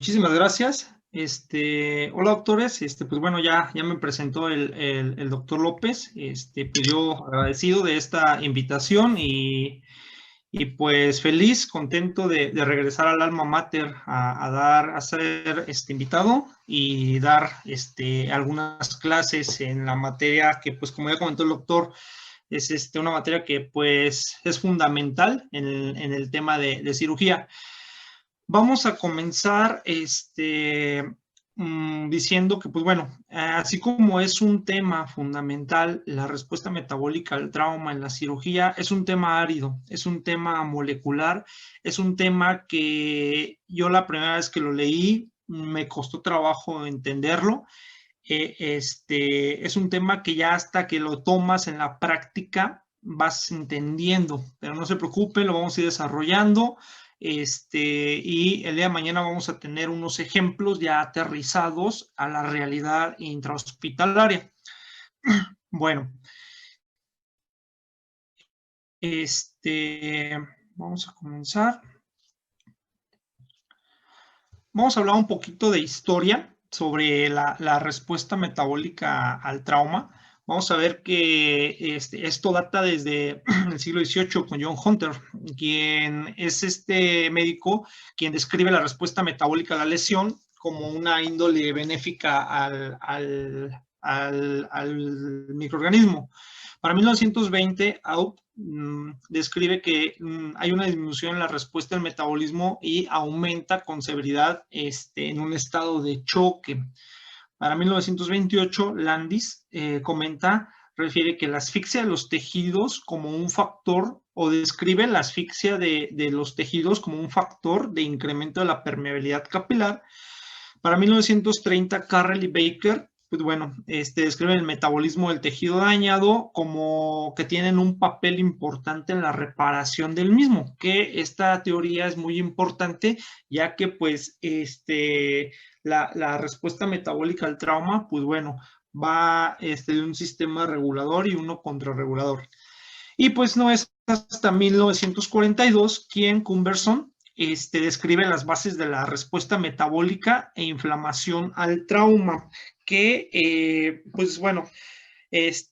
Muchísimas gracias. Hola doctores, pues bueno, ya me presentó el doctor López, pues yo agradecido de esta invitación y pues feliz, contento de regresar al alma mater a ser invitado y dar algunas clases en la materia que pues como ya comentó el doctor, es una materia que pues es fundamental en el tema de cirugía. Vamos a comenzar diciendo que, pues bueno, así como es un tema fundamental, la respuesta metabólica al trauma en la cirugía es un tema árido, es un tema molecular, es un tema que yo la primera vez que lo leí me costó trabajo entenderlo. Es un tema que ya hasta que lo tomas en la práctica vas entendiendo, pero no se preocupen, lo vamos a ir desarrollando. Y el día de mañana vamos a tener unos ejemplos ya aterrizados a la realidad intrahospitalaria. Bueno, vamos a comenzar. Vamos a hablar un poquito de historia sobre la respuesta metabólica al trauma. Vamos a ver que esto data desde el siglo XVIII con John Hunter, quien es este médico quien describe la respuesta metabólica a la lesión como una índole benéfica al microorganismo. Para 1920, Aup describe que hay una disminución en la respuesta al metabolismo y aumenta con severidad en un estado de choque. Para 1928, Landis refiere que la asfixia de los tejidos como un factor, o describe la asfixia de los tejidos como un factor de incremento de la permeabilidad capilar. Para 1930, Carrel y Baker, pues bueno, describen el metabolismo del tejido dañado como que tienen un papel importante en la reparación del mismo, que esta teoría es muy importante, ya que pues la respuesta metabólica al trauma, pues bueno, va de un sistema regulador y uno contrarregulador. Y pues no es hasta 1942 quien Cumberson describe las bases de la respuesta metabólica e inflamación al trauma, que pues bueno, es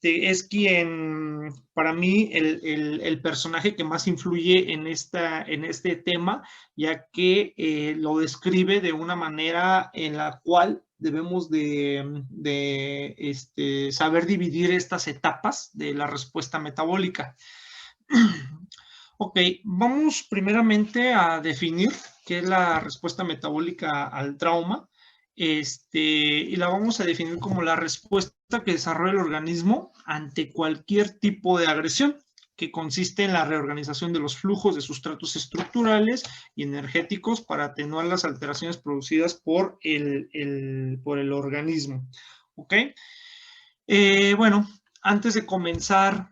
quien, para mí, el personaje que más influye en este tema, ya que lo describe de una manera en la cual debemos de saber dividir estas etapas de la respuesta metabólica. Ok, vamos primeramente a definir qué es la respuesta metabólica al trauma, y la vamos a definir como la respuesta que desarrolla el organismo ante cualquier tipo de agresión, que consiste en la reorganización de los flujos de sustratos estructurales y energéticos para atenuar las alteraciones producidas por el organismo. ¿Ok? Bueno, antes de comenzar,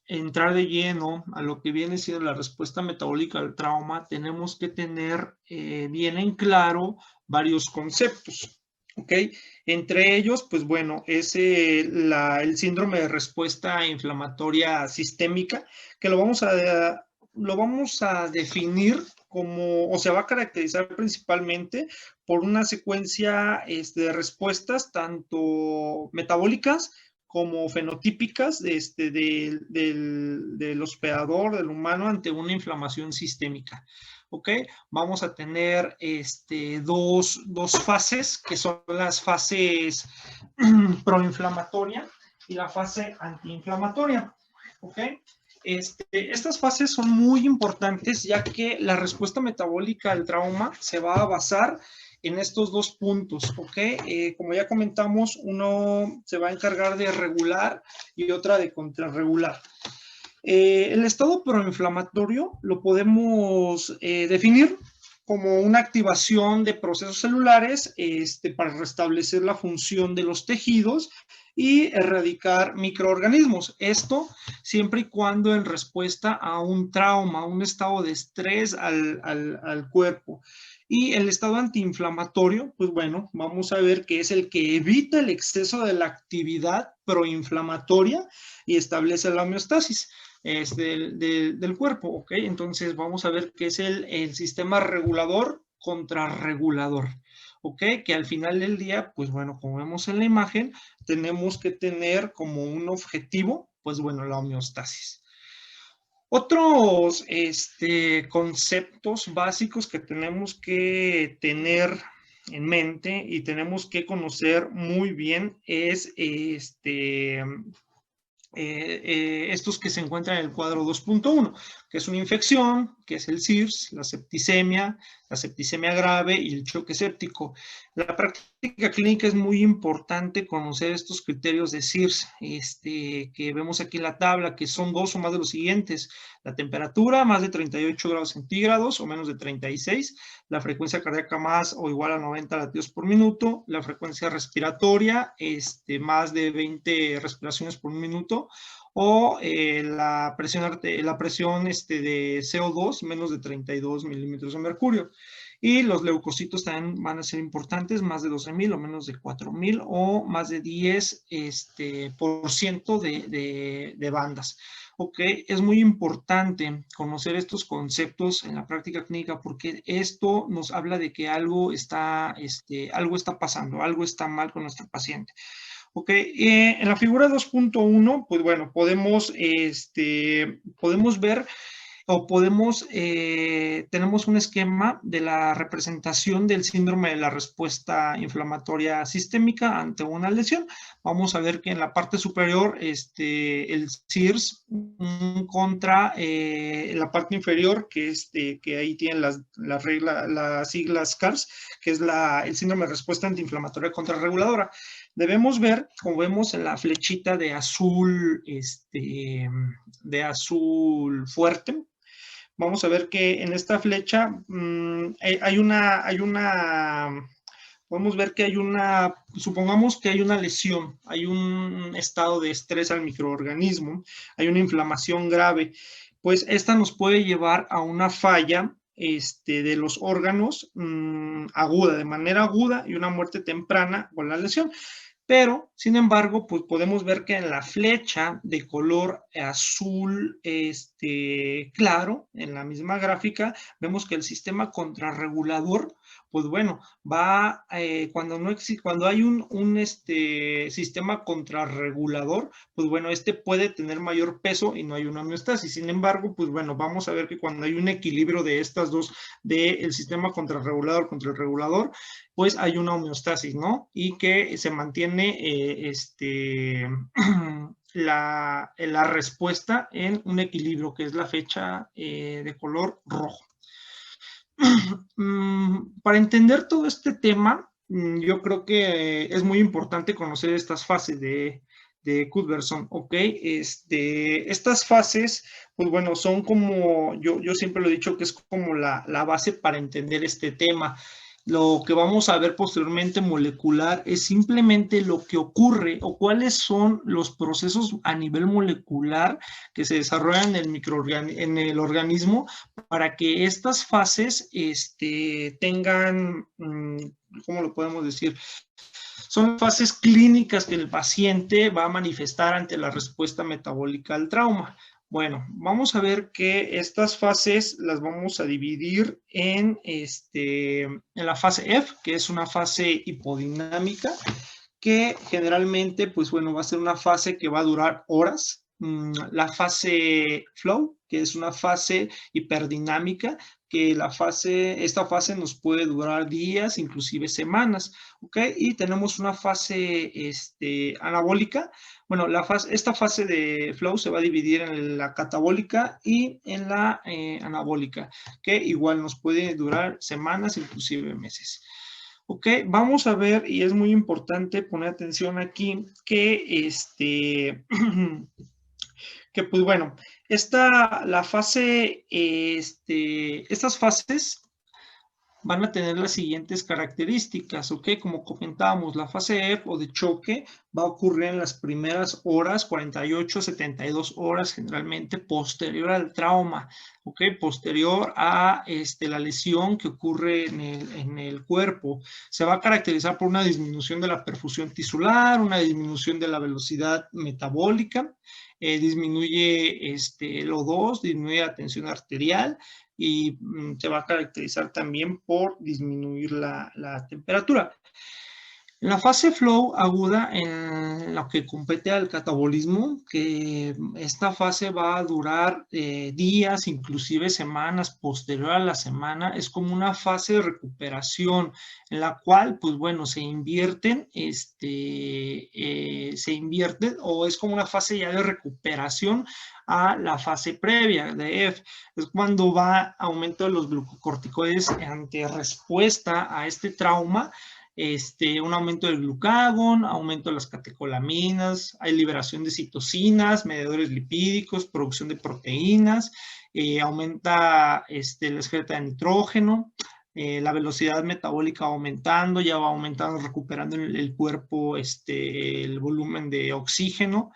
entrar de lleno a lo que viene siendo la respuesta metabólica al trauma, tenemos que tener bien en claro varios conceptos, ¿ok? Entre ellos, pues bueno, es el síndrome de respuesta inflamatoria sistémica, que lo vamos a definir como, o se va a caracterizar principalmente por una secuencia de respuestas tanto metabólicas como fenotípicas del hospedador, del humano, ante una inflamación sistémica. ¿Ok? Vamos a tener dos fases, que son las fases proinflamatoria y la fase antiinflamatoria. ¿Ok? Estas fases son muy importantes, ya que la respuesta metabólica al trauma se va a basar en estos dos puntos, ¿ok? Como ya comentamos, uno se va a encargar de regular y otra de contrarregular. El estado proinflamatorio lo podemos definir como una activación de procesos celulares para restablecer la función de los tejidos y erradicar microorganismos. Esto siempre y cuando en respuesta a un trauma, un estado de estrés al cuerpo. Y el estado antiinflamatorio, pues bueno, vamos a ver que es el que evita el exceso de la actividad proinflamatoria y establece la homeostasis del cuerpo, ¿ok? Entonces vamos a ver qué es el sistema regulador contrarregulador, ¿ok? Que al final del día, pues bueno, como vemos en la imagen, tenemos que tener como un objetivo, pues bueno, la homeostasis. Otros conceptos básicos que tenemos que tener en mente y tenemos que conocer muy bien es estos que se encuentran en el cuadro 2.1, que es una infección, que es el SIRS, la septicemia grave y el choque séptico. La práctica clínica es muy importante conocer estos criterios de SIRS, que vemos aquí en la tabla, que son dos o más de los siguientes: la temperatura, más de 38 grados centígrados o menos de 36, la frecuencia cardíaca más o igual a 90 latidos por minuto, la frecuencia respiratoria, más de 20 respiraciones por un minuto, o la presión de CO2 menos de 32 milímetros de mercurio. Y los leucocitos también van a ser importantes, más de 12,000 o menos de 4,000 o más de 10% de bandas. Ok, es muy importante conocer estos conceptos en la práctica clínica porque esto nos habla de que algo está pasando, algo está mal con nuestro paciente. Ok, en la figura 2.1, pues bueno, podemos ver o tenemos un esquema de la representación del síndrome de la respuesta inflamatoria sistémica ante una lesión. Vamos a ver que en la parte superior, el SIRS contra la parte inferior, que ahí tienen las siglas CARS, que es el síndrome de respuesta antiinflamatoria contrarreguladora. Debemos ver, como vemos en la flechita de azul, fuerte, vamos a ver que en esta flecha podemos ver que supongamos que hay una lesión, hay un estado de estrés al microorganismo, hay una inflamación grave, pues esta nos puede llevar a una falla de los órganos aguda, de manera aguda, y una muerte temprana con la lesión. Pero, sin embargo, pues podemos ver que en la flecha de color azul claro, en la misma gráfica, vemos que el sistema contrarregulador, pues bueno, cuando hay un sistema contrarregulador, pues bueno, puede tener mayor peso y no hay una homeostasis. Sin embargo, pues bueno, vamos a ver que cuando hay un equilibrio de estas dos, del sistema contrarregulador contra el regulador, pues hay una homeostasis, ¿no? Y que se mantiene la respuesta en un equilibrio, que es la fecha de color rojo. Para entender todo este tema, yo creo que es muy importante conocer estas fases de Cuthbertson, ¿ok? Estas fases, pues bueno, son como, yo siempre lo he dicho que es como la base para entender este tema. Lo que vamos a ver posteriormente molecular es simplemente lo que ocurre o cuáles son los procesos a nivel molecular que se desarrollan en el organismo para que estas fases tengan, ¿cómo lo podemos decir? Son fases clínicas que el paciente va a manifestar ante la respuesta metabólica al trauma. Bueno, vamos a ver que estas fases las vamos a dividir en la fase F, que es una fase hipodinámica, que generalmente, pues bueno, va a ser una fase que va a durar horas. La fase flow, que es una fase hiperdinámica, que esta fase nos puede durar días, inclusive semanas, ¿ok? Y tenemos una fase anabólica. Bueno, esta fase de flow se va a dividir en la catabólica y en la anabólica, que igual nos puede durar semanas, inclusive meses. Ok, vamos a ver, y es muy importante poner atención aquí, que que pues bueno, estas fases van a tener las siguientes características, ¿ok? Como comentábamos, la fase F o de choque va a ocurrir en las primeras horas, 48, 72 horas generalmente, posterior al trauma, ¿ok? Posterior a la lesión que ocurre en el cuerpo. Se va a caracterizar por una disminución de la perfusión tisular, una disminución de la velocidad metabólica, disminuye el O2, disminuye la tensión arterial, y se va a caracterizar también por disminuir la temperatura. En la fase flow aguda, en lo que compete al catabolismo, que esta fase va a durar días, inclusive semanas, posterior a la semana, es como una fase de recuperación en la cual, pues bueno, se invierten o es como una fase ya de recuperación a la fase previa de F. Es cuando va aumento de los glucocorticoides ante respuesta a este trauma, un aumento del glucagón, aumento de las catecolaminas, hay liberación de citocinas, mediadores lipídicos, producción de proteínas, aumenta la excreta de nitrógeno, la velocidad metabólica va aumentando, ya va aumentando, recuperando el cuerpo el volumen de oxígeno.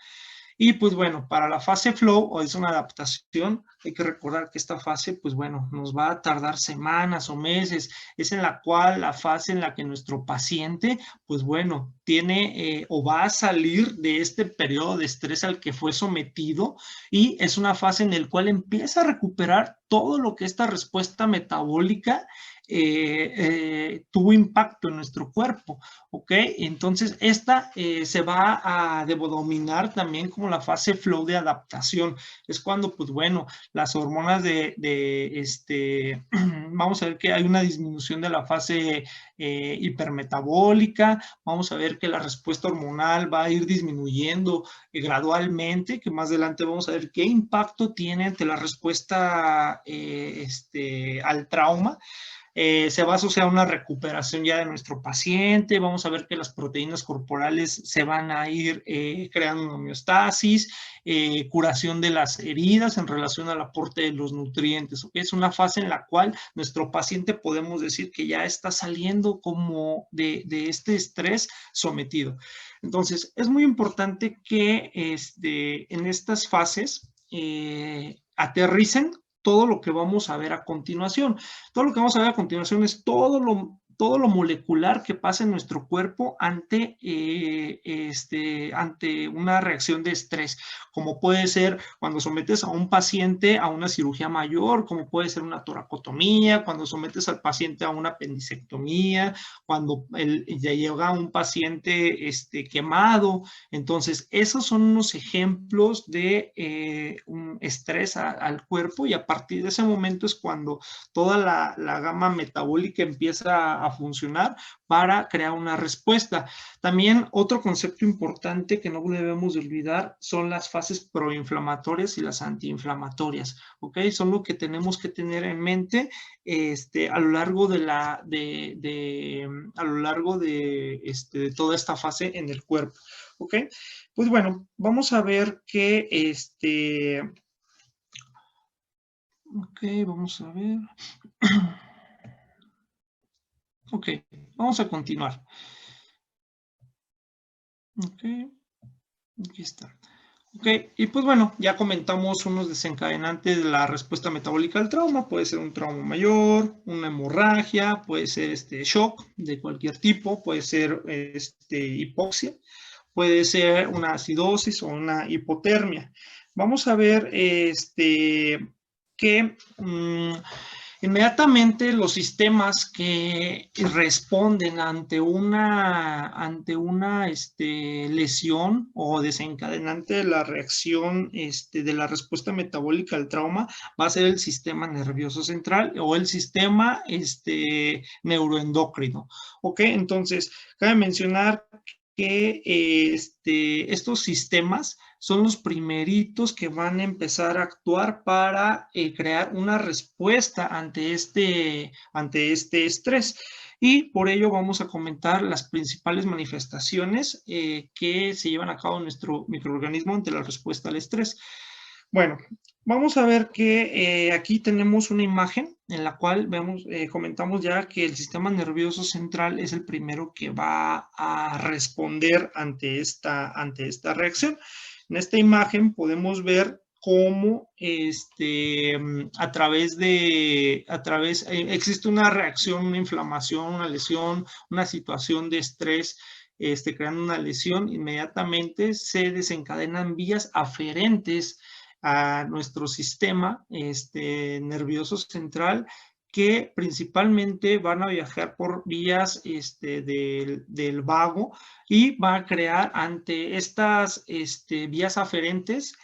Y pues bueno, para la fase flow, o es una adaptación, hay que recordar que esta fase, pues bueno, nos va a tardar semanas o meses. Es en la cual, la fase en la que nuestro paciente, pues bueno, tiene o va a salir de este periodo de estrés al que fue sometido, y es una fase en la cual empieza a recuperar todo lo que esta respuesta metabólica tuvo impacto en nuestro cuerpo, ¿ok? Entonces, esta se va a denominar también como la fase flow de adaptación. Es cuando, pues bueno, las hormonas vamos a ver que hay una disminución de la fase hipermetabólica, vamos a ver que la respuesta hormonal va a ir disminuyendo gradualmente, que más adelante vamos a ver qué impacto tiene ante la respuesta al trauma. Se va a asociar a una recuperación ya de nuestro paciente, vamos a ver que las proteínas corporales se van a ir creando una homeostasis, curación de las heridas en relación al aporte de los nutrientes, ¿okay? Es una fase en la cual nuestro paciente podemos decir que ya está saliendo como de este estrés sometido. Entonces, es muy importante que en estas fases aterricen todo lo que vamos a ver a continuación. Todo lo que vamos a ver a continuación es todo lo molecular que pasa en nuestro cuerpo ante una reacción de estrés, como puede ser cuando sometes a un paciente a una cirugía mayor, como puede ser una toracotomía, cuando sometes al paciente a una apendicectomía, cuando ya llega un paciente quemado. Entonces, esos son unos ejemplos de un estrés al cuerpo, y a partir de ese momento es cuando toda la gama metabólica empieza a funcionar para crear una respuesta. También otro concepto importante que no debemos de olvidar son las fases proinflamatorias y las antiinflamatorias, ¿ok? Son lo que tenemos que tener en mente a lo largo de toda esta fase en el cuerpo, ¿ok? Pues bueno, vamos a ver que ok, vamos a ver. Ok, vamos a continuar. Ok, aquí está. Ok, y pues bueno, ya comentamos unos desencadenantes de la respuesta metabólica al trauma. Puede ser un trauma mayor, una hemorragia, puede ser shock de cualquier tipo, puede ser hipoxia, puede ser una acidosis o una hipotermia. Vamos a ver que inmediatamente los sistemas que responden ante una lesión o desencadenante de la reacción de la respuesta metabólica al trauma va a ser el sistema nervioso central o el sistema neuroendocrino. ¿Ok? Entonces, cabe mencionar que estos sistemas son los primeritos que van a empezar a actuar para crear una respuesta ante este estrés. Y por ello vamos a comentar las principales manifestaciones que se llevan a cabo en nuestro microorganismo ante la respuesta al estrés. Bueno, vamos a ver que aquí tenemos una imagen en la cual comentamos ya que el sistema nervioso central es el primero que va a responder ante esta reacción. En esta imagen podemos ver cómo existe una reacción, una inflamación, una lesión, una situación de estrés, creando una lesión. Inmediatamente se desencadenan vías aferentes a nuestro sistema nervioso central, que principalmente van a viajar por vías del vago y va a crear ante estas vías eferentes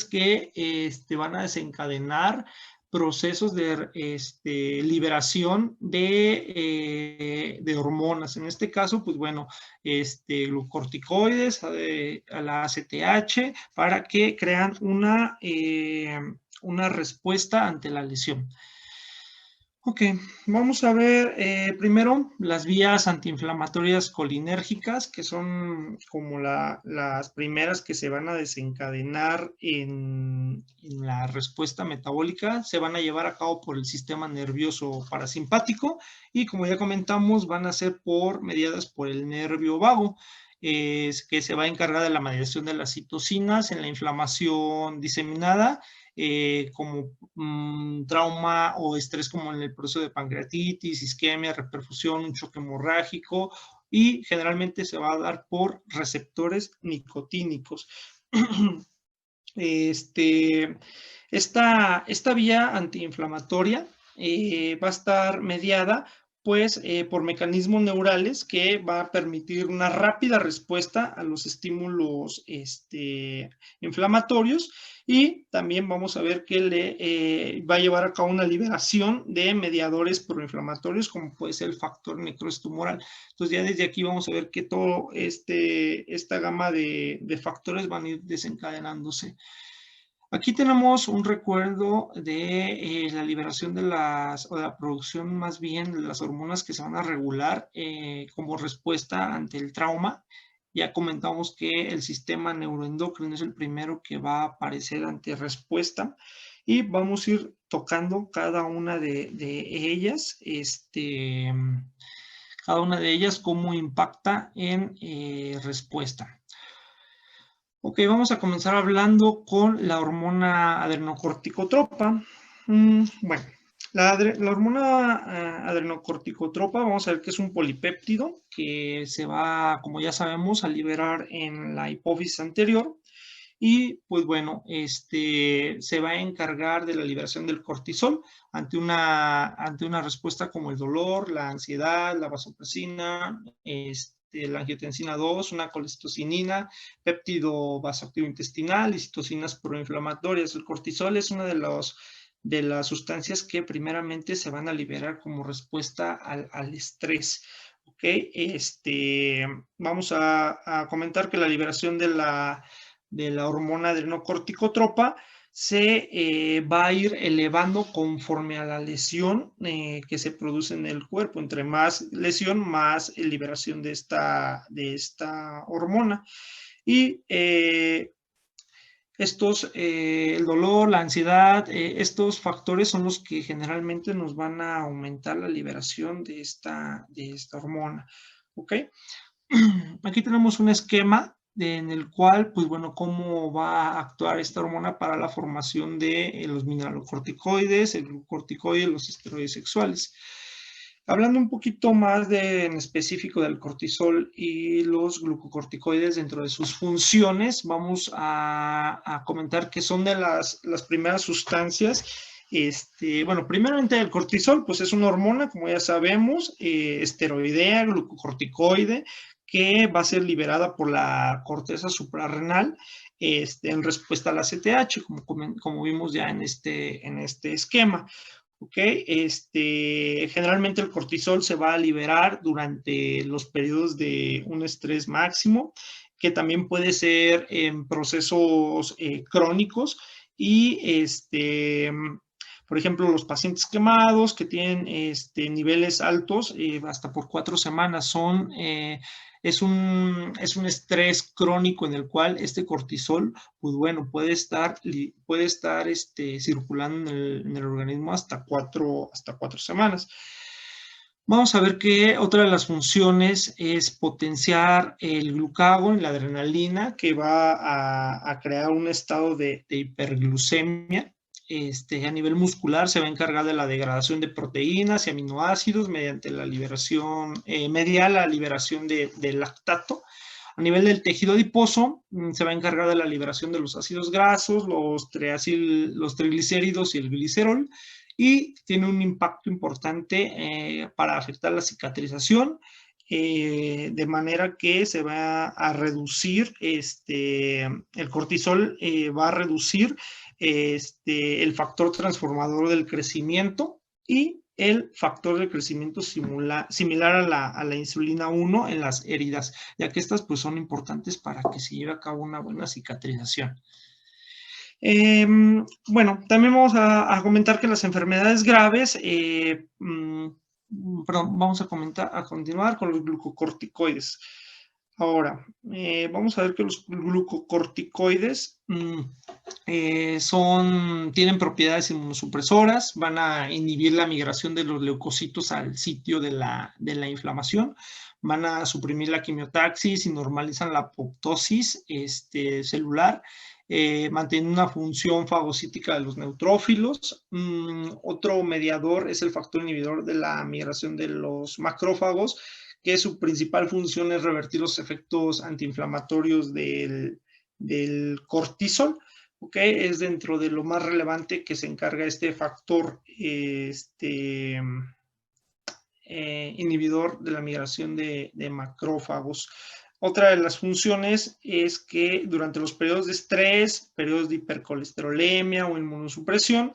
que van a desencadenar procesos de liberación de hormonas. En este caso, pues bueno, glucorticoides, a la ACTH, para que crean una respuesta ante la lesión. Ok, vamos a ver primero las vías antiinflamatorias colinérgicas, que son como las primeras que se van a desencadenar en la respuesta metabólica. Se van a llevar a cabo por el sistema nervioso parasimpático y, como ya comentamos, van a ser mediadas por el nervio vago, que se va a encargar de la mediación de las citocinas en la inflamación diseminada, como trauma o estrés, como en el proceso de pancreatitis, isquemia, reperfusión, un choque hemorrágico, y generalmente se va a dar por receptores nicotínicos. Esta vía antiinflamatoria va a estar mediada pues por mecanismos neurales que va a permitir una rápida respuesta a los estímulos inflamatorios, y también vamos a ver que va a llevar a cabo una liberación de mediadores proinflamatorios, como puede ser el factor necrosis tumoral. Entonces ya desde aquí vamos a ver que todo esta gama de factores van a ir desencadenándose. Aquí tenemos un recuerdo de la liberación o de la producción más bien de las hormonas que se van a regular como respuesta ante el trauma. Ya comentamos que el sistema neuroendocrino es el primero que va a aparecer ante respuesta, y vamos a ir tocando cada una de ellas, cómo impacta en respuesta. Ok, vamos a comenzar hablando con la hormona adrenocorticotropa. Bueno, la hormona adrenocorticotropa, vamos a ver que es un polipéptido que se va, como ya sabemos, a liberar en la hipófisis anterior. Y pues bueno, se va a encargar de la liberación del cortisol ante una respuesta como el dolor, la ansiedad, la vasopresina, la angiotensina 2, una colecistocinina, péptido vasoactivo intestinal y citocinas proinflamatorias. El cortisol es una de las sustancias que primeramente se van a liberar como respuesta al estrés. Ok, vamos a comentar que la liberación de la hormona adrenocorticotropa se va a ir elevando conforme a la lesión que se produce en el cuerpo. Entre más lesión, más liberación de esta hormona. Y el dolor, la ansiedad, estos factores son los que generalmente nos van a aumentar la liberación de esta hormona. ¿Ok? Aquí tenemos un esquema en el cual, pues bueno, cómo va a actuar esta hormona para la formación de los mineralocorticoides, el glucocorticoide y los esteroides sexuales. Hablando un poquito más en específico del cortisol y los glucocorticoides dentro de sus funciones, vamos a comentar que son de las primeras sustancias. Bueno, primeramente el cortisol, pues es una hormona, como ya sabemos, esteroidea, glucocorticoide, que va a ser liberada por la corteza suprarrenal en respuesta a la ACTH, como vimos ya en este esquema. ¿Ok? Generalmente el cortisol se va a liberar durante los periodos de un estrés máximo, que también puede ser en procesos crónicos, y por ejemplo, los pacientes quemados que tienen niveles altos hasta por 4 semanas es un estrés crónico en el cual este cortisol, pues bueno, puede estar circulando en el organismo hasta 4 semanas. Vamos a ver que otra de las funciones es potenciar el glucagón, la adrenalina, que va a crear un estado de hiperglucemia. A nivel muscular se va a encargar de la degradación de proteínas y aminoácidos mediante la liberación, media la liberación de lactato. A nivel del tejido adiposo, se va a encargar de la liberación de los ácidos grasos, los triglicéridos y el glicerol, y tiene un impacto importante para afectar la cicatrización, de manera que se va a reducir, el cortisol va a reducir el factor transformador del crecimiento y el factor de crecimiento similar a la insulina 1 en las heridas, ya que estas pues son importantes para que se lleve a cabo una buena cicatrización. Bueno, también vamos a comentar que las enfermedades graves, vamos a continuar con los glucocorticoides. Ahora, vamos a ver que los glucocorticoides tienen propiedades inmunosupresoras, van a inhibir la migración de los leucocitos al sitio de la inflamación, van a suprimir la quimiotaxis y normalizan la apoptosis celular, mantienen una función fagocítica de los neutrófilos. Otro mediador es el factor inhibidor de la migración de los macrófagos, que su principal función es revertir los efectos antiinflamatorios del cortisol. ¿Okay? Es dentro de lo más relevante que se encarga este factor inhibidor de la migración de macrófagos. Otra de las funciones es que durante los periodos de estrés, periodos de hipercolesterolemia o inmunosupresión,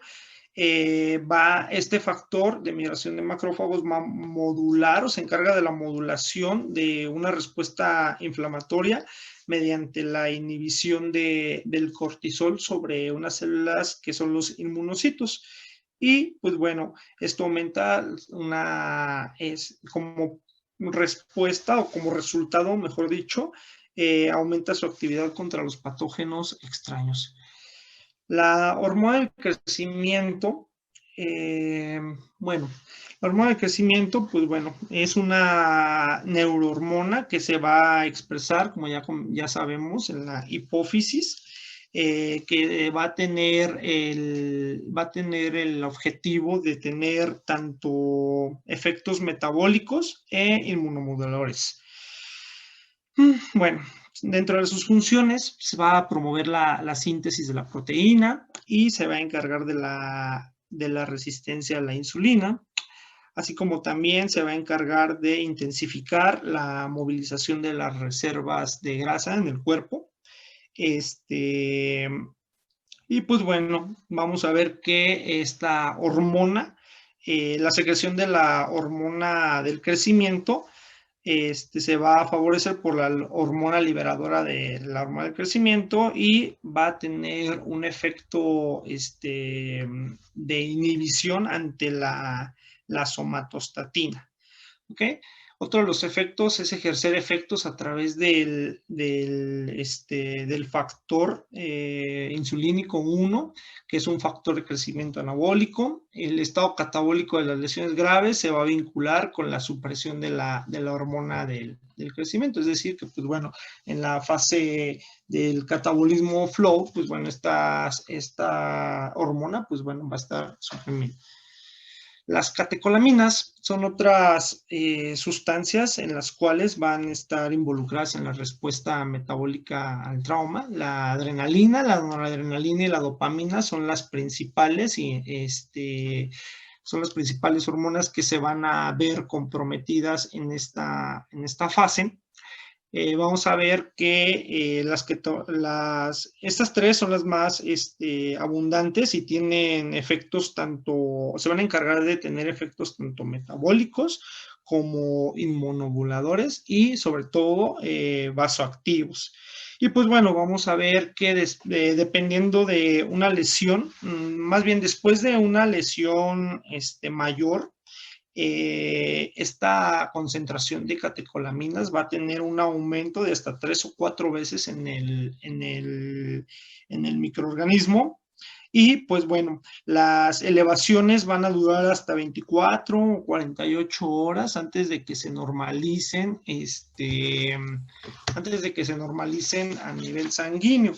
este factor de migración de macrófagos va a modular o se encarga de la modulación de una respuesta inflamatoria mediante la inhibición del cortisol sobre unas células que son los inmunocitos. Y pues bueno, esto aumenta como respuesta o como resultado, mejor dicho, aumenta su actividad contra los patógenos extraños. La hormona del crecimiento, la hormona del crecimiento, pues bueno, es una neurohormona que se va a expresar, como ya sabemos, en la hipófisis, que va a tener el objetivo de tener tanto efectos metabólicos e inmunomoduladores. Bueno, dentro de sus funciones se va a promover la síntesis de la proteína y se va a encargar de la resistencia a la insulina, así como también se va a encargar de intensificar la movilización de las reservas de grasa en el cuerpo. Y pues bueno, vamos a ver que esta hormona, la secreción de la hormona del crecimiento, se va a favorecer por la hormona liberadora de la hormona del crecimiento y va a tener un efecto de inhibición ante la somatostatina. ¿Ok? Otro de los efectos es ejercer efectos a través del factor insulínico 1, que es un factor de crecimiento anabólico. El estado catabólico de las lesiones graves se va a vincular con la supresión de la hormona del crecimiento. Es decir, que pues bueno, en la fase del catabolismo flow, pues bueno, esta hormona, pues bueno, va a estar suprimida. Las catecolaminas son otras sustancias en las cuales van a estar involucradas en la respuesta metabólica al trauma. La adrenalina, la noradrenalina y la dopamina son las principales son las principales hormonas que se van a ver comprometidas en esta fase. Vamos a ver que estas tres son las más abundantes y tienen efectos se van a encargar de tener efectos tanto metabólicos como inmunomoduladores y sobre todo vasoactivos. Y pues bueno, vamos a ver que dependiendo de una lesión, más bien después de una lesión mayor, esta concentración de catecolaminas va a tener un aumento de hasta 3 o 4 veces en el microorganismo. Y pues bueno, las elevaciones van a durar hasta 24 o 48 horas antes de que se normalicen, a nivel sanguíneo.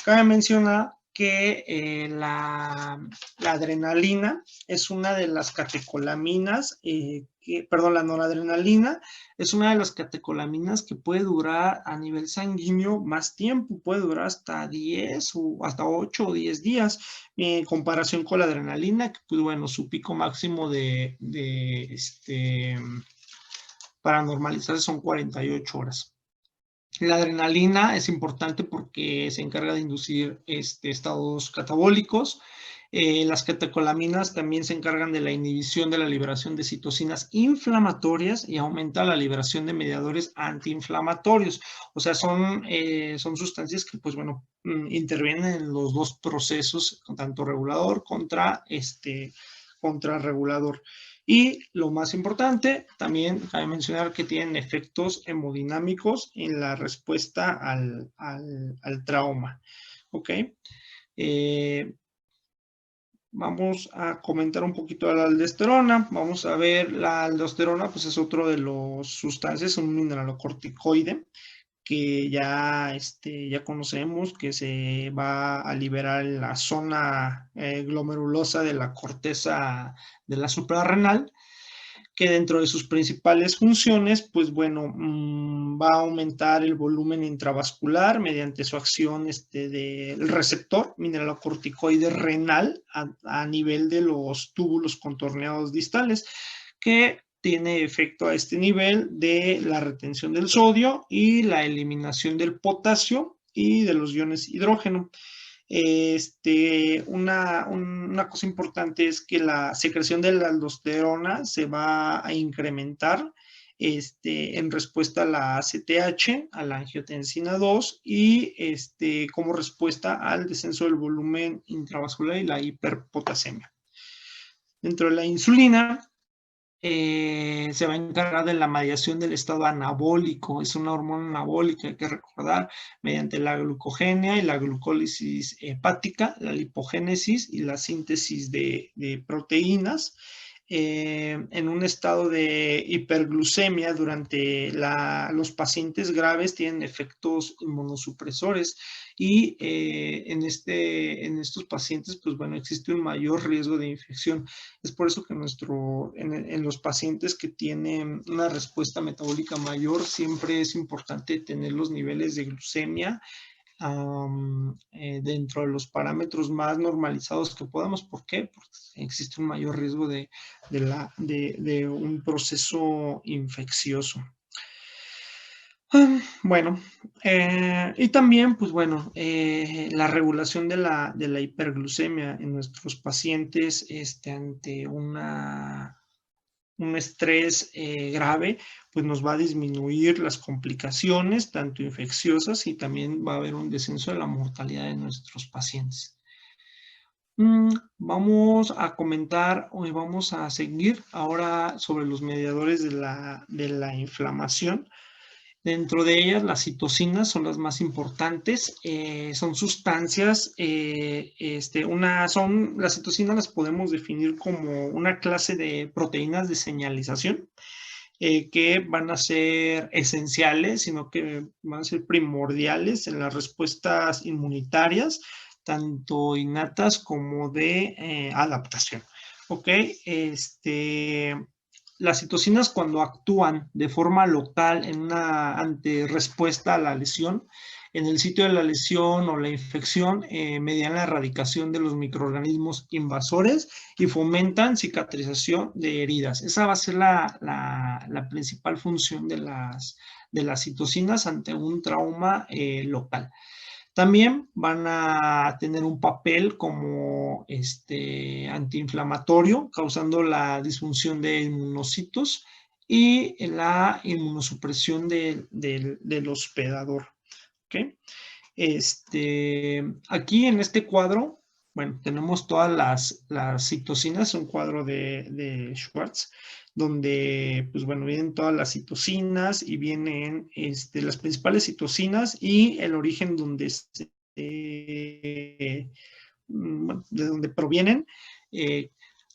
Cabe mencionar que la adrenalina es una de las catecolaminas, la noradrenalina es una de las catecolaminas que puede durar a nivel sanguíneo más tiempo, puede durar hasta 10 o hasta 8 o 10 días, en comparación con la adrenalina, que pues bueno, su pico máximo para normalizarse son 48 horas. La adrenalina es importante porque se encarga de inducir estados catabólicos. Las catecolaminas también se encargan de la inhibición de la liberación de citocinas inflamatorias y aumenta la liberación de mediadores antiinflamatorios. O sea, son sustancias que, pues bueno, intervienen en los dos procesos, tanto regulador contra regulador. Y lo más importante, también cabe mencionar que tienen efectos hemodinámicos en la respuesta al trauma. ¿Ok? Vamos a comentar un poquito de la aldosterona. Vamos a ver, la aldosterona pues es otro de las sustancias, un mineralocorticoide que ya conocemos, que se va a liberar en la zona glomerulosa de la corteza de la suprarrenal, que dentro de sus principales funciones, pues bueno, va a aumentar el volumen intravascular mediante su acción del receptor mineralocorticoide renal a nivel de los túbulos contorneados distales, que tiene efecto a este nivel de la retención del sodio y la eliminación del potasio y de los iones hidrógeno. Una cosa importante es que la secreción de la aldosterona se va a incrementar en respuesta a la ACTH, a la angiotensina 2 y como respuesta al descenso del volumen intravascular y la hiperpotasemia. Dentro de la insulina, se va a encargar de la mediación del estado anabólico. Es una hormona anabólica, hay que recordar, mediante la glucogenia y la glucólisis hepática, la lipogénesis y la síntesis de proteínas. En un estado de hiperglucemia durante los pacientes graves tienen efectos inmunosupresores y en estos pacientes, pues bueno, existe un mayor riesgo de infección. Es por eso que en los pacientes que tienen una respuesta metabólica mayor, siempre es importante tener los niveles de glucemia dentro de los parámetros más normalizados que podamos. ¿Por qué? Porque existe un mayor riesgo de un proceso infeccioso. Bueno, y también, pues bueno, la regulación de la hiperglucemia en nuestros pacientes ante un estrés grave, pues nos va a disminuir las complicaciones, tanto infecciosas, y también va a haber un descenso de la mortalidad de nuestros pacientes. Vamos a comentar, hoy vamos a seguir ahora sobre los mediadores de la inflamación. Dentro de ellas, las citocinas son las más importantes. Son sustancias, las citocinas las podemos definir como una clase de proteínas de señalización que van a ser esenciales, sino que van a ser primordiales en las respuestas inmunitarias, tanto innatas como de adaptación. ¿Ok? Las citocinas, cuando actúan de forma local ante respuesta a la lesión, en el sitio de la lesión o la infección, median la erradicación de los microorganismos invasores y fomentan cicatrización de heridas. Esa va a ser la principal función de las citocinas ante un trauma local. También van a tener un papel como antiinflamatorio, causando la disfunción de inmunocitos y la inmunosupresión del hospedador. ¿Okay? Aquí en este cuadro, bueno, tenemos todas las citocinas, un cuadro de Schwartz, donde, pues bueno, vienen todas las citocinas y vienen las principales citocinas y el origen de donde provienen.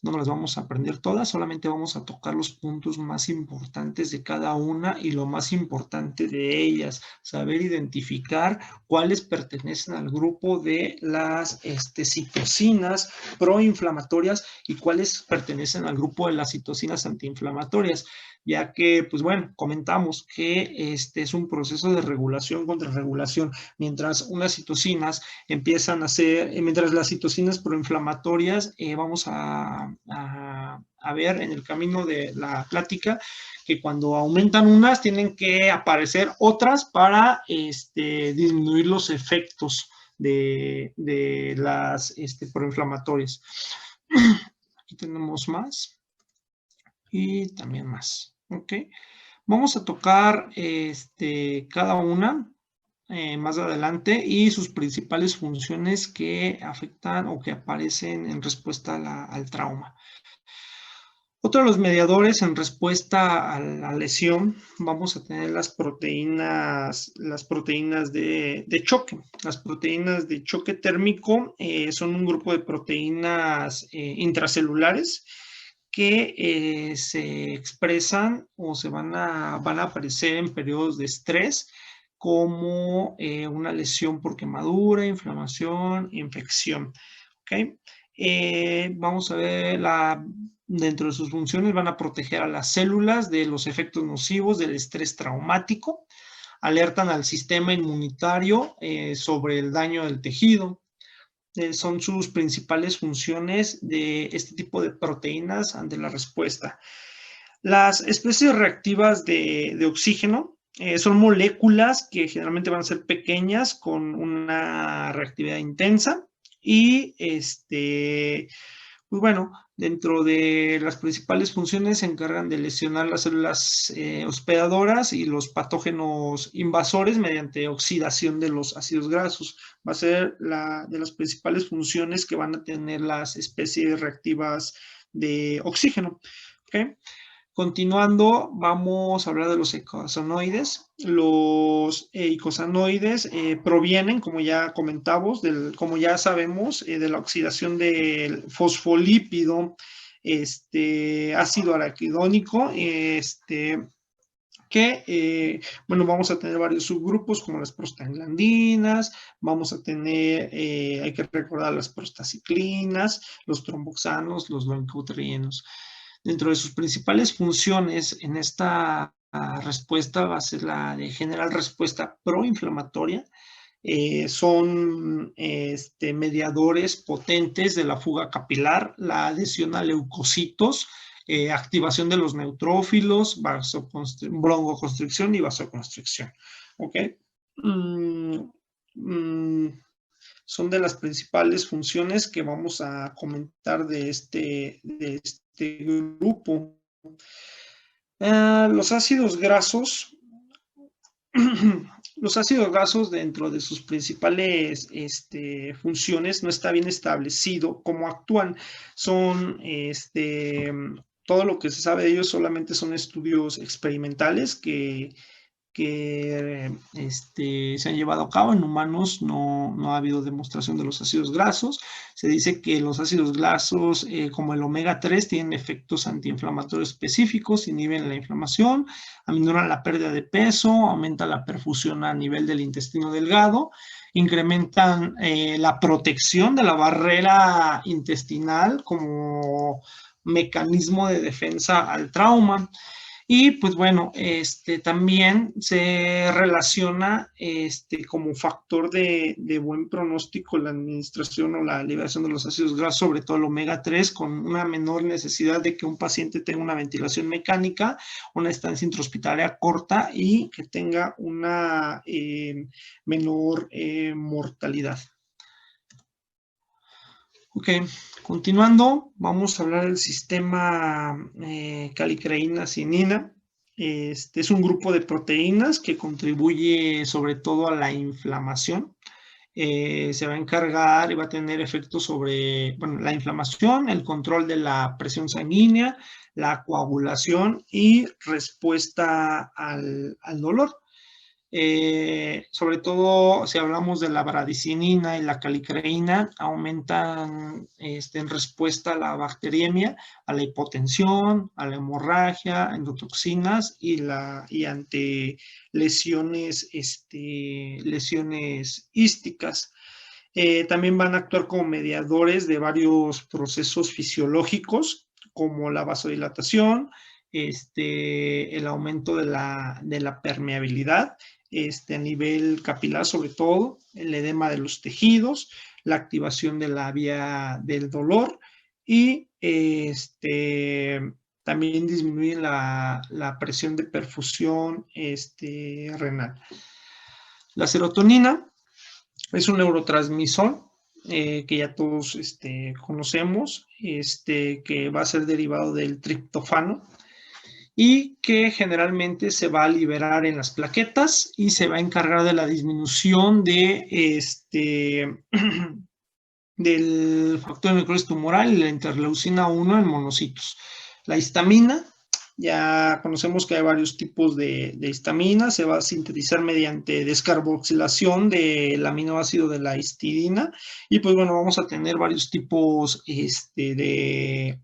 no nos las vamos a aprender todas, solamente vamos a tocar los puntos más importantes de cada una y lo más importante de ellas, saber identificar cuáles pertenecen al grupo de las citocinas proinflamatorias y cuáles pertenecen al grupo de las citocinas antiinflamatorias, ya que, pues bueno, comentamos que este es un proceso de regulación contra regulación, mientras unas citocinas empiezan a ser, mientras las citocinas proinflamatorias, vamos a ver en el camino de la plática que cuando aumentan unas tienen que aparecer otras para disminuir los efectos de las proinflamatorias. Aquí tenemos más y también más. Ok, vamos a tocar cada una más adelante y sus principales funciones que afectan o que aparecen en respuesta al trauma. Otro de los mediadores en respuesta a la lesión, vamos a tener las proteínas de choque. Las proteínas de choque térmico son un grupo de proteínas intracelulares que se expresan o se van a aparecer en periodos de estrés como una lesión por quemadura, inflamación, infección. ¿Okay? Vamos a ver dentro de sus funciones van a proteger a las células de los efectos nocivos del estrés traumático, alertan al sistema inmunitario sobre el daño del tejido. Son sus principales funciones de este tipo de proteínas ante la respuesta. Las especies reactivas de oxígeno son moléculas que generalmente van a ser pequeñas con una reactividad intensa y pues bueno, dentro de las principales funciones se encargan de lesionar las células hospedadoras y los patógenos invasores mediante oxidación de los ácidos grasos. Va a ser de las principales funciones que van a tener las especies reactivas de oxígeno. ¿Okay? Continuando, vamos a hablar de los eicosanoides. Los eicosanoides provienen, como ya comentamos, como ya sabemos, de la oxidación del fosfolípido ácido araquidónico, bueno, vamos a tener varios subgrupos como las prostaglandinas, vamos a tener, hay que recordar las prostaciclinas, los tromboxanos, los leucotrienos. Dentro de sus principales funciones en esta respuesta va a ser la de generar respuesta proinflamatoria. Son mediadores potentes de la fuga capilar, la adhesión a leucocitos, activación de los neutrófilos, broncoconstricción y vasoconstricción. ¿Ok? Son de las principales funciones que vamos a comentar de este grupo. Los ácidos grasos, dentro de sus principales funciones no está bien establecido cómo actúan. Son todo lo que se sabe de ellos solamente son estudios experimentales que se han llevado a cabo. En humanos no ha habido demostración de los ácidos grasos. Se dice que los ácidos grasos, como el omega 3, tienen efectos antiinflamatorios específicos, inhiben la inflamación, aminoran la pérdida de peso, aumentan la perfusión a nivel del intestino delgado, incrementan la protección de la barrera intestinal como mecanismo de defensa al trauma. Y pues bueno, también se relaciona como factor de buen pronóstico la administración o la liberación de los ácidos grasos, sobre todo el omega 3, con una menor necesidad de que un paciente tenga una ventilación mecánica, una estancia intrahospitalaria corta y que tenga una menor mortalidad. Ok, continuando, vamos a hablar del sistema calicreína-cinina. Es un grupo de proteínas que contribuye sobre todo a la inflamación. Se va a encargar y va a tener efectos sobre, bueno, la inflamación, el control de la presión sanguínea, la coagulación y respuesta al dolor. Sobre todo si hablamos de la bradicinina y la calicreína, aumentan en respuesta a la bacteriemia, a la hipotensión, a la hemorragia, endotoxinas y ante lesiones, lesiones ísticas. También van a actuar como mediadores de varios procesos fisiológicos, como la vasodilatación, el aumento de la permeabilidad, a nivel capilar sobre todo, el edema de los tejidos, la activación de la vía del dolor y también disminuye la presión de perfusión renal. La serotonina es un neurotransmisor que ya todos conocemos, que va a ser derivado del triptófano y que generalmente se va a liberar en las plaquetas y se va a encargar de la disminución de del factor de necrosis tumoral y la interleucina 1 en monocitos. La histamina, ya conocemos que hay varios tipos de histamina, se va a sintetizar mediante descarboxilación del aminoácido de la histidina y pues bueno, vamos a tener varios tipos de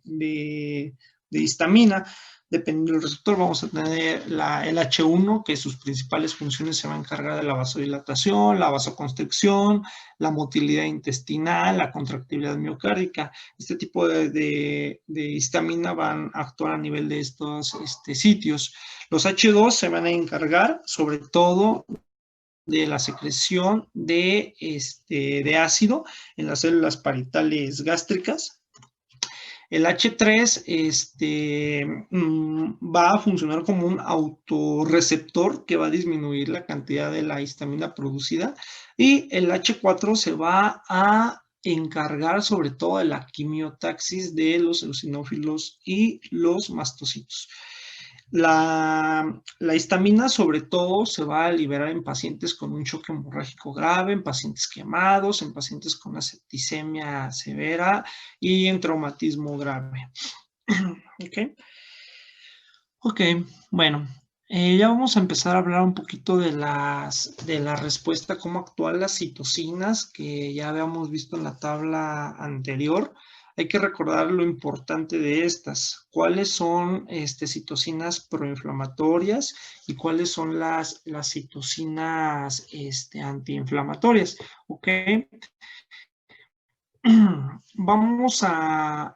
histamina. Dependiendo del receptor, vamos a tener el H1, que sus principales funciones se van a encargar de la vasodilatación, la vasoconstricción, la motilidad intestinal, la contractibilidad miocárdica. Este tipo de histamina van a actuar a nivel de estos sitios. Los H2 se van a encargar sobre todo de la secreción de ácido en las células parietales gástricas. El H3 va a funcionar como un autorreceptor que va a disminuir la cantidad de la histamina producida y el H4 se va a encargar sobre todo de la quimiotaxis de los eosinófilos y los mastocitos. La histamina sobre todo se va a liberar en pacientes con un choque hemorrágico grave, en pacientes quemados, en pacientes con una septicemia severa y en traumatismo grave. Ok, bueno, ya vamos a empezar a hablar un poquito de la respuesta, cómo actúan las citocinas, que ya habíamos visto en la tabla anterior. Hay que recordar lo importante de estas, cuáles son citocinas proinflamatorias y cuáles son las citocinas antiinflamatorias, ¿ok? Vamos a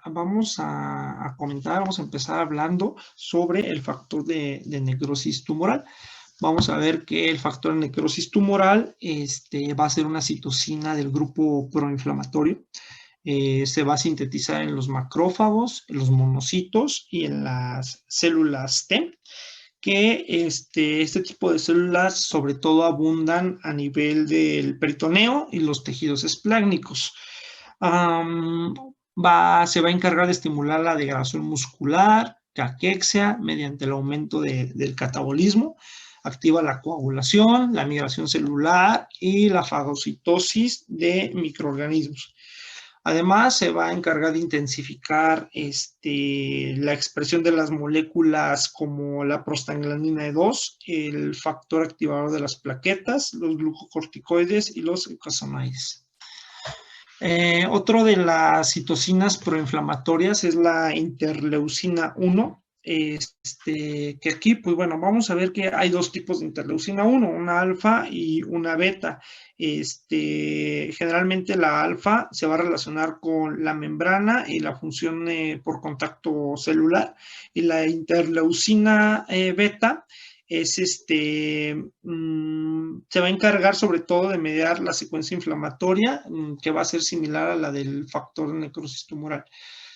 comentar, vamos a empezar hablando sobre el factor de necrosis tumoral. Vamos a ver que el factor de necrosis tumoral va a ser una citocina del grupo proinflamatorio. Se va a sintetizar en los macrófagos, en los monocitos y en las células T, que este tipo de células sobre todo abundan a nivel del peritoneo y los tejidos esplácnicos. Se va a encargar de estimular la degradación muscular, caquexia, mediante el aumento del catabolismo, activa la coagulación, la migración celular y la fagocitosis de microorganismos. Además, se va a encargar de intensificar la expresión de las moléculas como la prostaglandina E2, el factor activador de las plaquetas, los glucocorticoides y los eicosanoides. Otro de las citocinas proinflamatorias es la interleucina 1, que aquí, pues bueno, vamos a ver que hay dos tipos de interleucina 1, una alfa y una beta. Generalmente la alfa se va a relacionar con la membrana y la función por contacto celular, y la interleucina beta se va a encargar sobre todo de mediar la secuencia inflamatoria, que va a ser similar a la del factor de necrosis tumoral.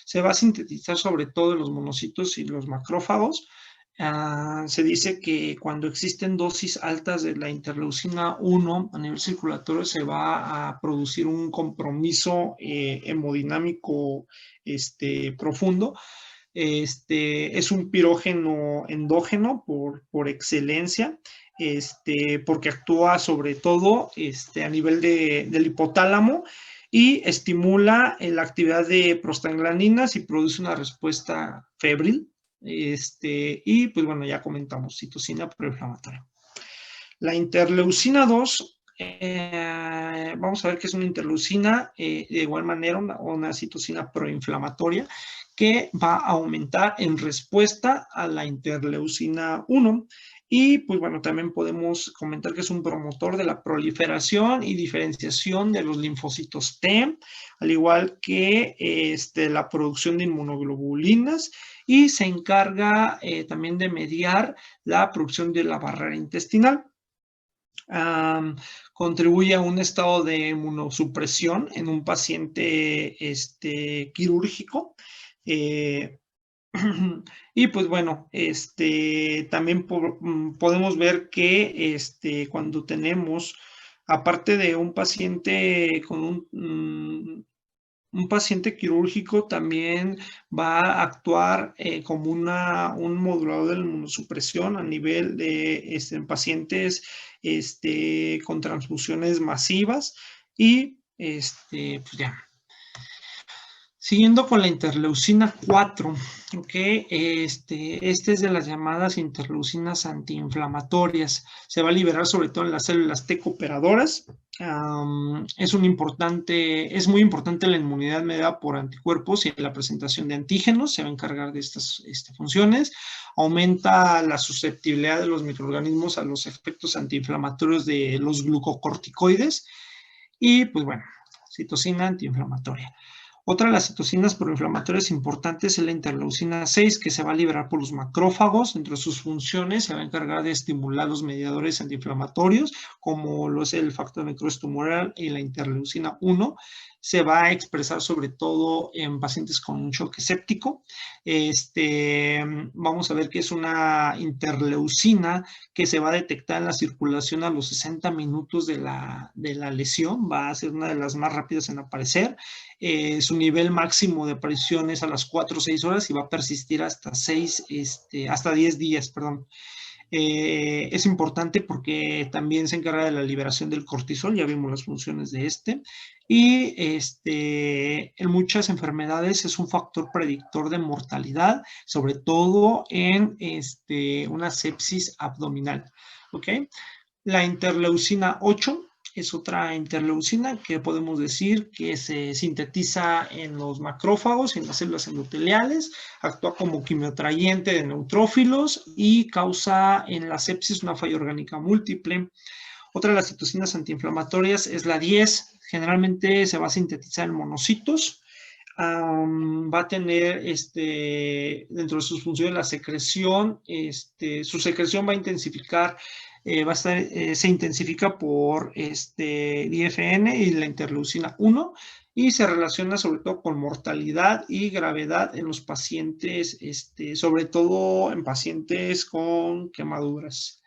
Se va a sintetizar sobre todo en los monocitos y los macrófagos. Se dice que cuando existen dosis altas de la interleucina 1 a nivel circulatorio se va a producir un compromiso hemodinámico profundo. Es un pirógeno endógeno por excelencia, porque actúa sobre todo a nivel del hipotálamo y estimula la actividad de prostaglandinas y produce una respuesta febril. Y pues bueno, ya comentamos, citocina proinflamatoria. La interleucina 2, vamos a ver qué es una interleucina, de igual manera una citocina proinflamatoria que va a aumentar en respuesta a la interleucina 1. Y pues bueno, también podemos comentar que es un promotor de la proliferación y diferenciación de los linfocitos T, al igual que la producción de inmunoglobulinas, y se encarga también de mediar la producción de la barrera intestinal. Contribuye a un estado de inmunosupresión en un paciente quirúrgico. Y pues bueno, también podemos ver que cuando tenemos, aparte de un paciente con un paciente quirúrgico, también va a actuar como un modulador de la inmunosupresión a nivel de en pacientes con transfusiones masivas. Y pues ya. Siguiendo con la interleucina 4, ¿okay? Este es de las llamadas interleucinas antiinflamatorias. Se va a liberar sobre todo en las células T cooperadoras. Es muy importante la inmunidad mediada por anticuerpos y la presentación de antígenos. Se va a encargar de estas funciones. Aumenta la susceptibilidad de los microorganismos a los efectos antiinflamatorios de los glucocorticoides. Y pues bueno, citocina antiinflamatoria. Otra de las citocinas proinflamatorias importantes es la interleucina 6, que se va a liberar por los macrófagos. Entre sus funciones se va a encargar de estimular los mediadores antiinflamatorios, como lo es el factor necrosis tumoral y la interleucina 1. Se va a expresar sobre todo en pacientes con un shock séptico. Vamos a ver que es una interleucina que se va a detectar en la circulación a los 60 minutos de la lesión. Va a ser una de las más rápidas en aparecer. Su nivel máximo de aparición es a las 4 o 6 horas y va a persistir hasta 10 días, perdón. Es importante porque también se encarga de la liberación del cortisol, ya vimos las funciones de y en muchas enfermedades es un factor predictor de mortalidad, sobre todo en una sepsis abdominal, ¿ok? La interleucina 8 es otra interleucina que podemos decir que se sintetiza en los macrófagos y en las células endoteliales, actúa como quimiotrayente de neutrófilos y causa en la sepsis una falla orgánica múltiple. Otra de las citocinas antiinflamatorias es la 10, generalmente se va a sintetizar en monocitos. Va a tener dentro de sus funciones la secreción, su secreción va a intensificar, se intensifica por IFN y la interleucina 1 y se relaciona sobre todo con mortalidad y gravedad en los pacientes, sobre todo en pacientes con quemaduras.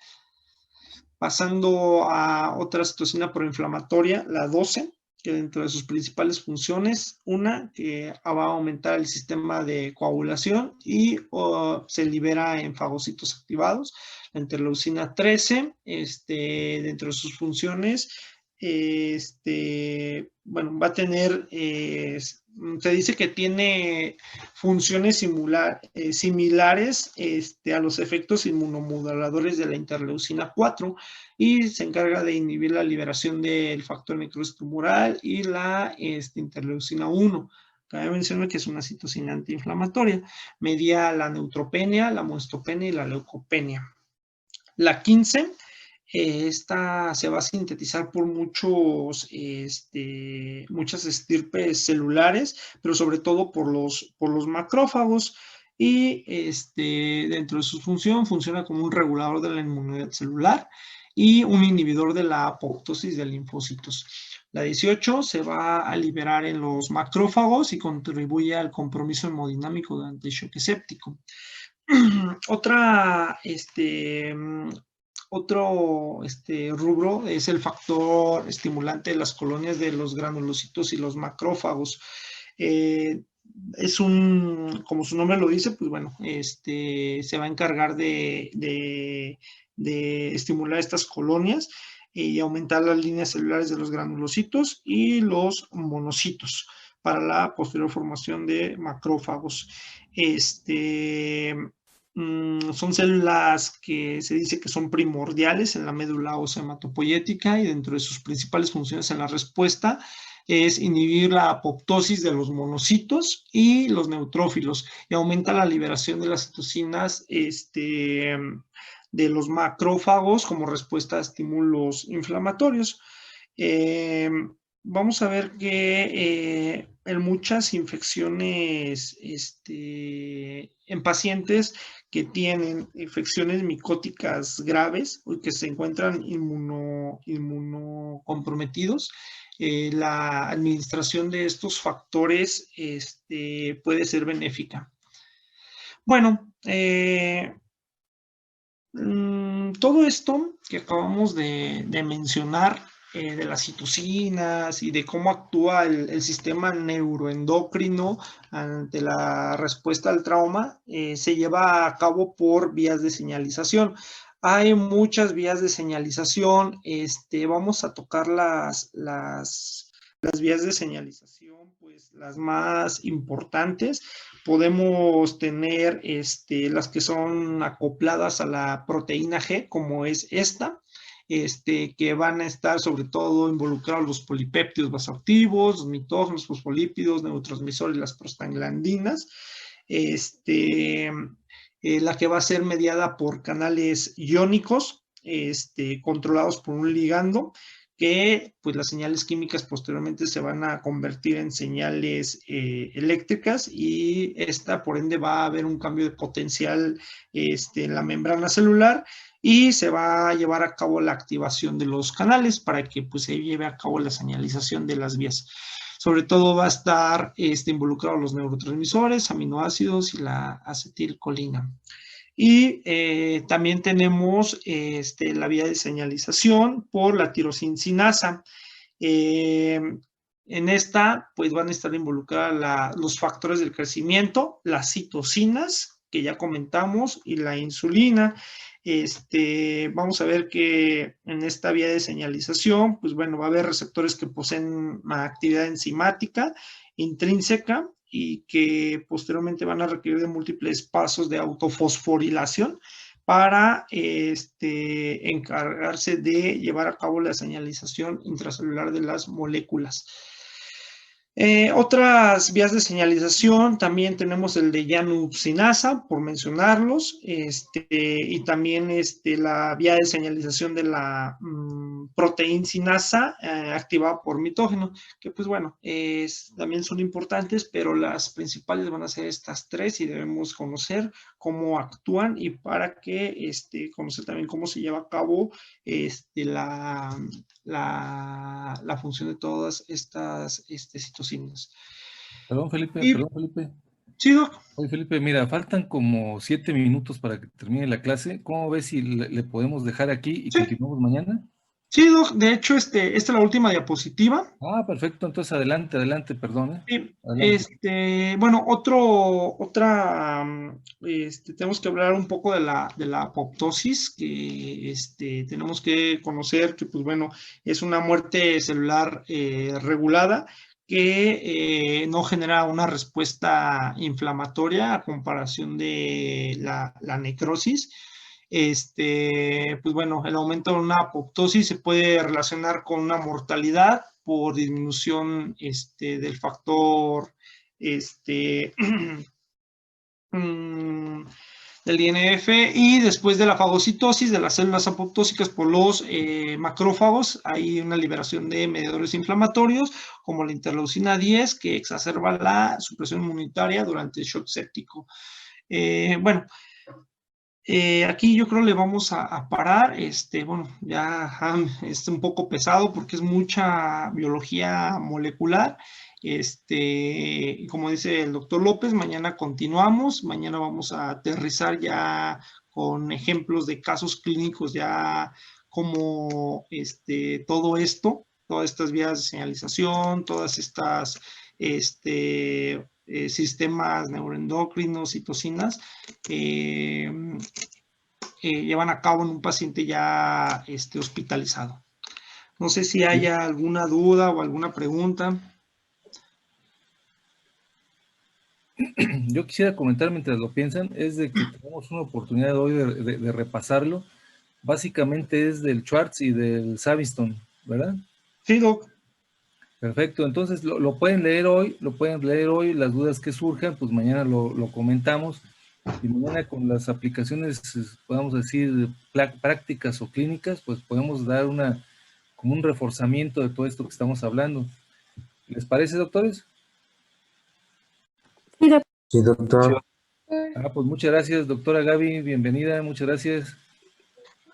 Pasando a otra citocina proinflamatoria, la 12, que dentro de sus principales funciones, una que va a aumentar el sistema de coagulación y se libera en fagocitos activados. La interleucina 13, dentro de sus funciones, bueno, va a tener, se dice que tiene funciones similares a los efectos inmunomoduladores de la interleucina 4 y se encarga de inhibir la liberación del factor necrosis tumoral y la interleucina 1. Cabe mencionar que es una citocina antiinflamatoria. Media la neutropenia, la moestopenia y la leucopenia. La 15, esta se va a sintetizar por muchas estirpes celulares, pero sobre todo por los macrófagos. Y dentro de su función, funciona como un regulador de la inmunidad celular y un inhibidor de la apoptosis de linfocitos. La 18 se va a liberar en los macrófagos y contribuye al compromiso hemodinámico durante el shock séptico. Otro rubro es el factor estimulante de las colonias de los granulocitos y los macrófagos. Como su nombre lo dice, pues bueno, se va a encargar de estimular estas colonias y aumentar las líneas celulares de los granulocitos y los monocitos para la posterior formación de macrófagos. son células que se dice que son primordiales en la médula ósea hematopoyética y dentro de sus principales funciones en la respuesta es inhibir la apoptosis de los monocitos y los neutrófilos y aumenta la liberación de las citocinas de los macrófagos como respuesta a estímulos inflamatorios. Vamos a ver que en muchas infecciones en pacientes que tienen infecciones micóticas graves o que se encuentran inmunocomprometidos, la administración de estos factores puede ser benéfica. Bueno, todo esto que acabamos de mencionar de las citocinas y de cómo actúa el sistema neuroendocrino ante la respuesta al trauma, se lleva a cabo por vías de señalización. Hay muchas vías de señalización, vamos a tocar las vías de señalización, pues las más importantes. Podemos tener las que son acopladas a la proteína G, como es esta, que van a estar sobre todo involucrados los polipéptidos vasoactivos, los mitógenos, fosfolípidos, neurotransmisores y las prostaglandinas. La que va a ser mediada por canales iónicos, controlados por un ligando, que pues las señales químicas posteriormente se van a convertir en señales eléctricas y esta por ende va a haber un cambio de potencial en la membrana celular y se va a llevar a cabo la activación de los canales para que pues se lleve a cabo la señalización de las vías. Sobre todo va a estar involucrados los neurotransmisores, aminoácidos y la acetilcolina. Y también tenemos la vía de señalización por la tirosincinasa. En esta, pues van a estar involucrados los factores del crecimiento, las citocinas, que ya comentamos, y la insulina. Vamos a ver que en esta vía de señalización, pues bueno, va a haber receptores que poseen una actividad enzimática intrínseca y que posteriormente van a requerir de múltiples pasos de autofosforilación para encargarse de llevar a cabo la señalización intracelular de las moléculas. Otras vías de señalización, también tenemos el de Janus-sinasa, por mencionarlos, y también la vía de señalización de la proteína-sinasa activada por mitógeno, que pues bueno, también son importantes, pero las principales van a ser estas tres y debemos conocer cómo actúan y para que conocer también cómo se lleva a cabo la función de todas estas citocinas. Perdón, Felipe, Y, perdón, Felipe. sí, Doc. Oye, Felipe, mira, faltan como 7 minutos para que termine la clase. ¿Cómo ves si le podemos dejar aquí y Sí, continuamos mañana? sí, Doc. De hecho, esta es la última diapositiva. Ah, perfecto. Entonces, adelante, adelante, perdón, ¿eh? Sí, Adelante. bueno, tenemos que hablar un poco de la apoptosis, que tenemos que conocer que, pues bueno, es una muerte celular regulada que no genera una respuesta inflamatoria a comparación de la necrosis. Pues bueno, el aumento de una apoptosis se puede relacionar con una mortalidad por disminución del factor del INF y después de la fagocitosis de las células apoptósicas por los macrófagos hay una liberación de mediadores inflamatorios como la interleucina 10 que exacerba la supresión inmunitaria durante el shock séptico. Bueno, aquí yo creo le vamos a parar, bueno, ya es un poco pesado porque es mucha biología molecular, y como dice el doctor López, mañana continuamos, mañana vamos a aterrizar ya con ejemplos de casos clínicos, ya como todo esto, todas estas vías de señalización, todas estas sistemas neuroendocrinos, citocinas, llevan a cabo en un paciente ya hospitalizado. No sé si haya alguna duda o alguna pregunta. yo quisiera comentar mientras lo piensan, es de que tenemos una oportunidad hoy de repasarlo. Básicamente es del Schwartz y del Savington, ¿verdad? Sí, Doc. Perfecto, entonces lo pueden leer hoy, las dudas que surjan, pues mañana lo comentamos, y mañana con las aplicaciones, podemos decir, prácticas o clínicas, pues podemos dar como un reforzamiento de todo esto que estamos hablando. ¿Les parece, doctores? Sí, doctor. Pues muchas gracias, doctora Gaby, bienvenida, muchas gracias.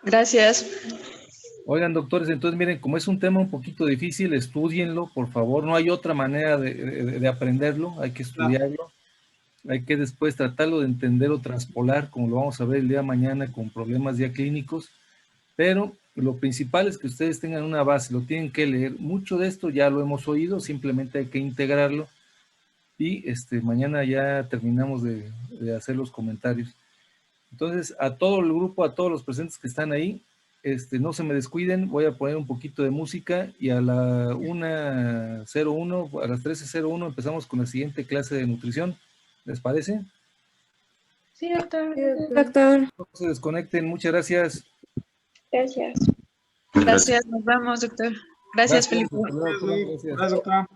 Gracias. Oigan, doctores, entonces miren, como es un tema un poquito difícil, estudienlo, por favor, no hay otra manera de aprenderlo, hay que estudiarlo, hay que después tratarlo de entender o traspolar, como lo vamos a ver el día de mañana con problemas ya clínicos, pero lo principal es que ustedes tengan una base, lo tienen que leer, mucho de esto ya lo hemos oído, simplemente hay que integrarlo, y mañana ya terminamos de hacer los comentarios. Entonces, a todo el grupo, a todos los presentes que están ahí, no se me descuiden, voy a poner un poquito de música y a la 1:01, a las 13:01 empezamos con la siguiente clase de nutrición. ¿Les parece? Sí, doctor. Doctor. No se desconecten, muchas gracias. Gracias. Gracias, nos vemos, doctor. Gracias, Felipe. Hasta luego, Gracias, gracias. doctora.